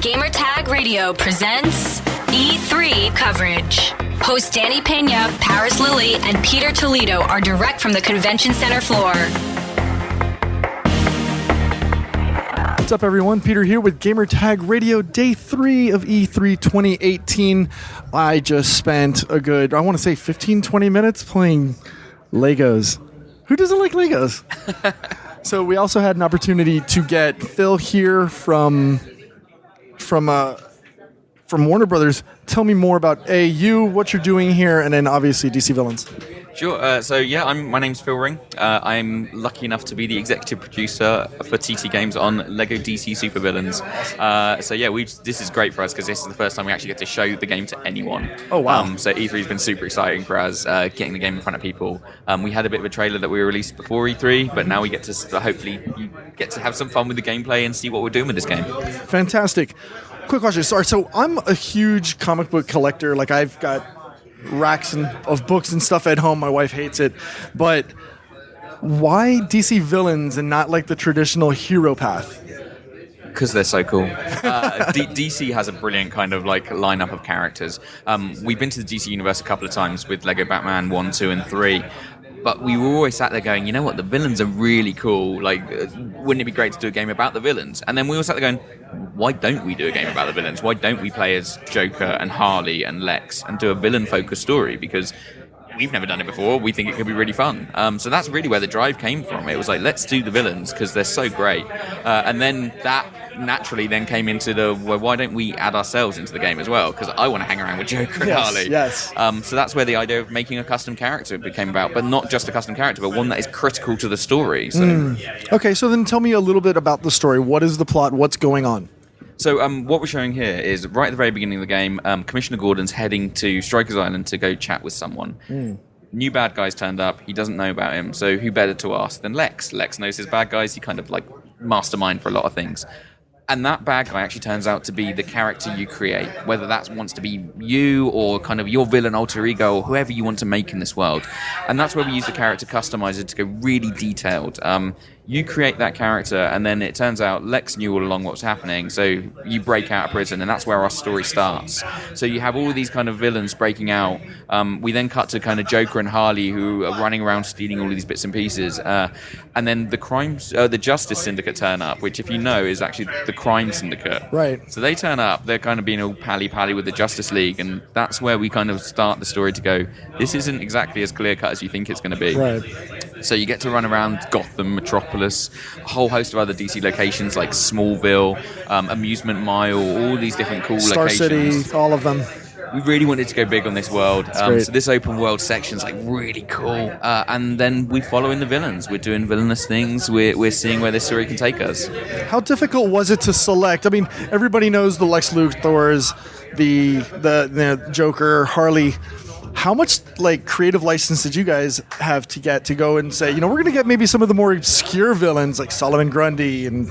Gamertag Radio presents E3 coverage. Hosts Danny Pena, Paris Lilly, and Peter Toledo are direct from the convention center floor. What's up, everyone? Peter here with Gamertag Radio, day 3 of E3 2018. I just spent a good, 15-20 minutes playing Legos. Who doesn't like Legos? So we also had an opportunity to get Phil here from Warner Brothers. Tell me more about you, what you're doing here, and then obviously DC Villains. Sure. My name's Phil Ring. I'm lucky enough to be the executive producer for TT Games on Lego DC Super Villains. This is great for us because this is the first time we actually get to show the game to anyone. Oh, wow. So E3's been super exciting for us, getting the game in front of people. We had a bit of a trailer that we released before E3, but now we get to hopefully you get to have some fun with the gameplay and see what we're doing with this game. Fantastic. Quick question. Sorry, so I'm a huge comic book collector. Like, I've got racks of books and stuff at home. My wife hates it. But why DC Villains and not like the traditional hero path? Because they're so cool. DC has a brilliant kind of like lineup of characters. We've been to the DC universe a couple of times with Lego Batman 1, 2, and 3. But we were always sat there going, you know what, the villains are really cool. Like, wouldn't it be great to do a game about the villains? And then we all sat there going, why don't we do a game about the villains? Why don't we play as Joker and Harley and Lex and do a villain-focused story? Because we've never done it before. We think it could be really fun. So that's really where the drive came from. It was like, let's do the villains because they're so great. And then that naturally then came into why don't we add ourselves into the game as well? Because I want to hang around with Joker and Harley. Yes. So that's where the idea of making a custom character became about, but not just a custom character, but one that is critical to the story. So. Okay, so then tell me a little bit about the story. What is the plot? What's going on? So what we're showing here is right at the very beginning of the game, Commissioner Gordon's heading to Stryker's Island to go chat with someone. New bad guys turned up. He doesn't know about him, so who better to ask than Lex? Lex knows his bad guys. He kind of like mastermind for a lot of things. And that bad guy actually turns out to be the character you create, whether that wants to be you or kind of your villain alter ego or whoever you want to make in this world. And that's where we use the character customizer to go really detailed. You create that character, and then it turns out Lex knew all along what was happening, so you break out of prison, and that's where our story starts. So you have all these kind of villains breaking out. We then cut to kind of Joker and Harley, who are running around stealing all of these bits and pieces. And then the Justice Syndicate turn up, which, if you know, is actually the crime syndicate. Right. So they turn up, they're kind of being all pally-pally with the Justice League, and that's where we kind of start the story to go, this isn't exactly as clear-cut as you think it's going to be. Right. So you get to run around Gotham, Metropolis, a whole host of other DC locations like Smallville, Amusement Mile, all these different cool Star locations. City, all of them. We really wanted to go big on this world. So this open world section is like really cool. And then we follow in the villains. We're doing villainous things. We're seeing where this story can take us. How difficult was it to select? I mean, everybody knows the Lex Luthors, the Joker, Harley. How much like creative license did you guys have to get to go and say, we're going to get maybe some of the more obscure villains like Solomon Grundy and...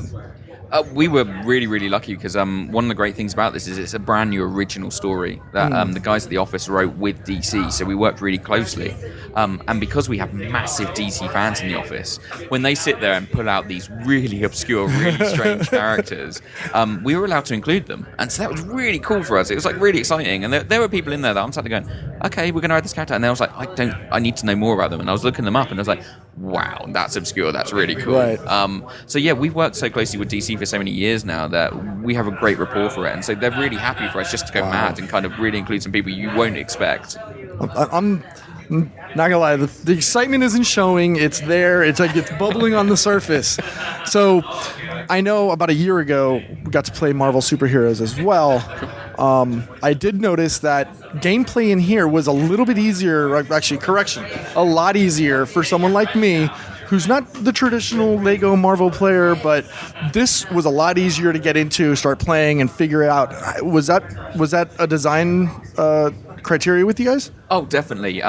We were really, really lucky because one of the great things about this is it's a brand new original story that the guys at the office wrote with DC, so we worked really closely. And because we have massive DC fans in the office, when they sit there and pull out these really obscure, really strange characters, we were allowed to include them. And so that was really cool for us. It was like really exciting. And there were people in there that I'm sat there going, okay, we're going to add this character. And I was like, I need to know more about them. And I was looking them up and I was like, wow, that's obscure. That's really cool. Right. We've worked so closely with DC for so many years now that we have a great rapport for it, and so they're really happy for us just to go mad and kind of really include some people you won't expect. I'm not gonna lie, the excitement isn't showing. It's there. It's like it's bubbling on the surface. So I know about a year ago we got to play Marvel Superheroes as well. I did notice that gameplay in here was a little bit easier. Actually, correction, a lot easier for someone like me, who's not the traditional Lego Marvel player, but this was a lot easier to get into, start playing, and figure it out. Was that a design criteria with you guys? Oh, definitely.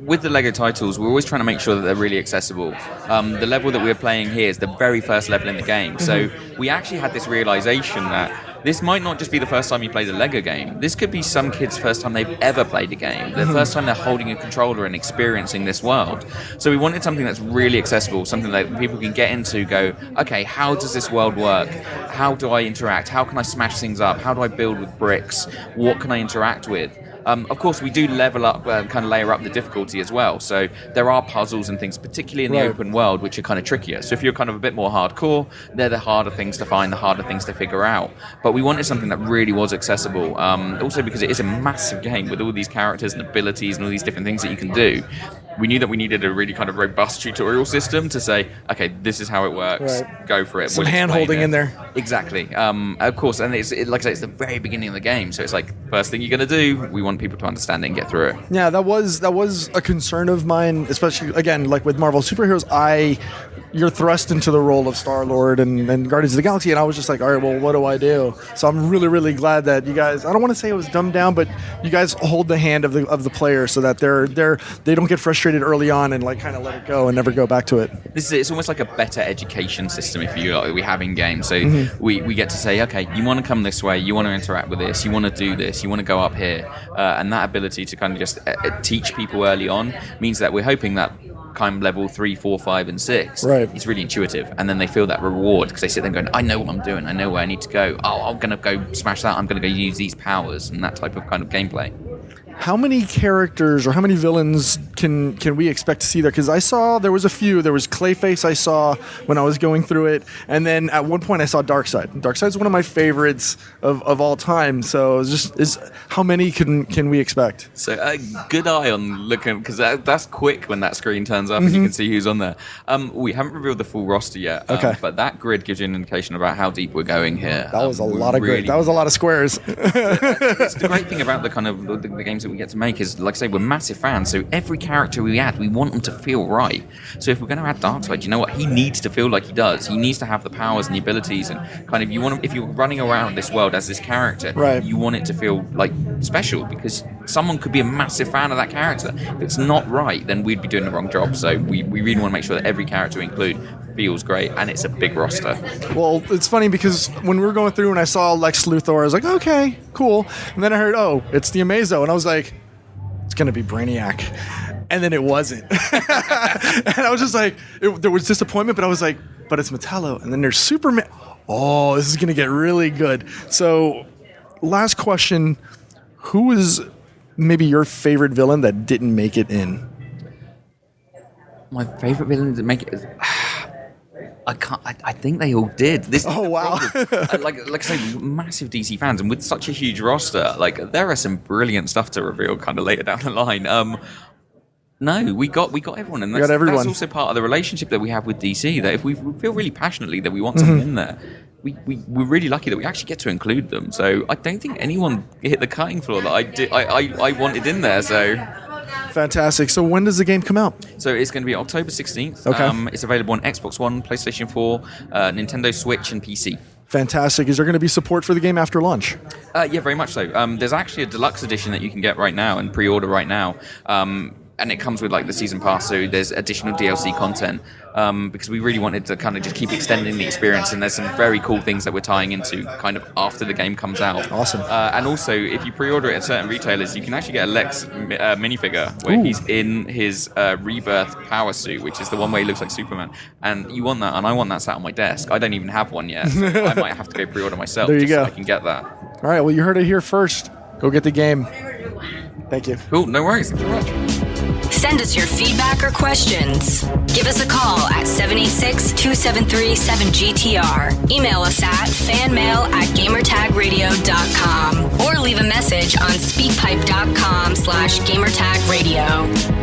With the Lego titles, we're always trying to make sure that they're really accessible. The level that we're playing here is the very first level in the game. So we actually had this realization that this might not just be the first time you played a Lego game. This could be some kid's first time they've ever played a game. The first time they're holding a controller and experiencing this world. So we wanted something that's really accessible, something that people can get into, go, okay, how does this world work? How do I interact? How can I smash things up? How do I build with bricks? What can I interact with? Of course, we do level up, kind of layer up the difficulty as well. So there are puzzles and things, particularly in the open world, which are kind of trickier. So if you're kind of a bit more hardcore, they're the harder things to find, the harder things to figure out. But we wanted something that really was accessible. Also because it is a massive game with all these characters and abilities and all these different things that you can do. We knew that we needed a really kind of robust tutorial system to say, okay, this is how it works. Right. Go for it. Some hand-holding in there. Exactly. Of course, and like I say, it's the very beginning of the game, so it's like, first thing you're going to do, we want people to understand it and get through it. Yeah, that was a concern of mine, especially, again, like with Marvel Superheroes, you're thrust into the role of Star-Lord and Guardians of the Galaxy, and I was just like, all right, well, what do I do? So I'm really, really glad that you guys, I don't want to say it was dumbed down, but you guys hold the hand of the player so that they don't get frustrated early on and like kind of let it go and never go back to it. It's almost like a better education system, if you like, we have in games. So we get to say, okay, you want to come this way, you want to interact with this, you want to do this, you want to go up here, and that ability to kind of just teach people early on means that we're hoping that kind of level 3, 4, 5, and 6 is really intuitive, and then they feel that reward because they sit there going, I know what I'm doing, I know where I need to go, I'm going to go smash that, I'm going to go use these powers, and that type of kind of gameplay. How many characters or how many villains can we expect to see there? Because I saw there was a few. There was Clayface I saw when I was going through it. And then at one point I saw Darkseid. Darkseid's one of my favorites of all time. So how many can we expect? So good eye on looking, because that's quick when that screen turns up and you can see who's on there. We haven't revealed the full roster yet. But that grid gives you an indication about how deep we're going here. That was a lot of grid. That was a lot of squares. It's the great thing about the kind of the games that we get to make is, like I say, we're massive fans, so every character we add, we want them to feel right. So if we're going to add Darkseid, you know what? He needs to feel like he does. He needs to have the powers and the abilities, and kind of, you want him, if you're running around this world as this character, you want it to feel like special, because someone could be a massive fan of that character. If it's not right, then we'd be doing the wrong job. So we really want to make sure that every character we include feels great, and it's a big roster. Well, it's funny because when we were going through and I saw Lex Luthor, I was like, okay, cool. And then I heard, it's the Amazo, and I was like, it's going to be Brainiac. And then it wasn't. And I was just like, there was disappointment, but I was like, but it's Metallo. And then there's Superman. Oh, this is going to get really good. So, last question. Who is maybe your favorite villain that didn't make it in? My favorite villain that make it is... I think they all did. Wow. like I say, massive DC fans, and with such a huge roster, like there are some brilliant stuff to reveal kind of later down the line. No, we got everyone, and that's also part of the relationship that we have with DC. That if we feel really passionately that we want something in there, we're really lucky that we actually get to include them. So I don't think anyone hit the cutting floor that I wanted in there. So. Fantastic. So when does the game come out? So it's going to be October 16th. Okay. It's available on Xbox One, PlayStation 4, Nintendo Switch, and PC. Fantastic. Is there going to be support for the game after launch? Yeah, very much so. There's actually a deluxe edition that you can get right now and pre-order right now. And it comes with like the season pass, so there's additional DLC content, because we really wanted to kind of just keep extending the experience, and there's some very cool things that we're tying into kind of after the game comes out. Awesome. And also, if you pre-order it at certain retailers, you can actually get a Lex minifigure where he's in his Rebirth power suit, which is the one where he looks like Superman. And you want that, and I want that sat on my desk. I don't even have one yet, so I might have to go pre-order myself so I can get that. All right, well, you heard it here first. Go get the game. Thank you. Cool, no worries. Thank you very much. Send us your feedback or questions. Give us a call at 786-273-7GTR. Email us at fanmail@gamertagradio.com or leave a message on speakpipe.com/gamertagradio.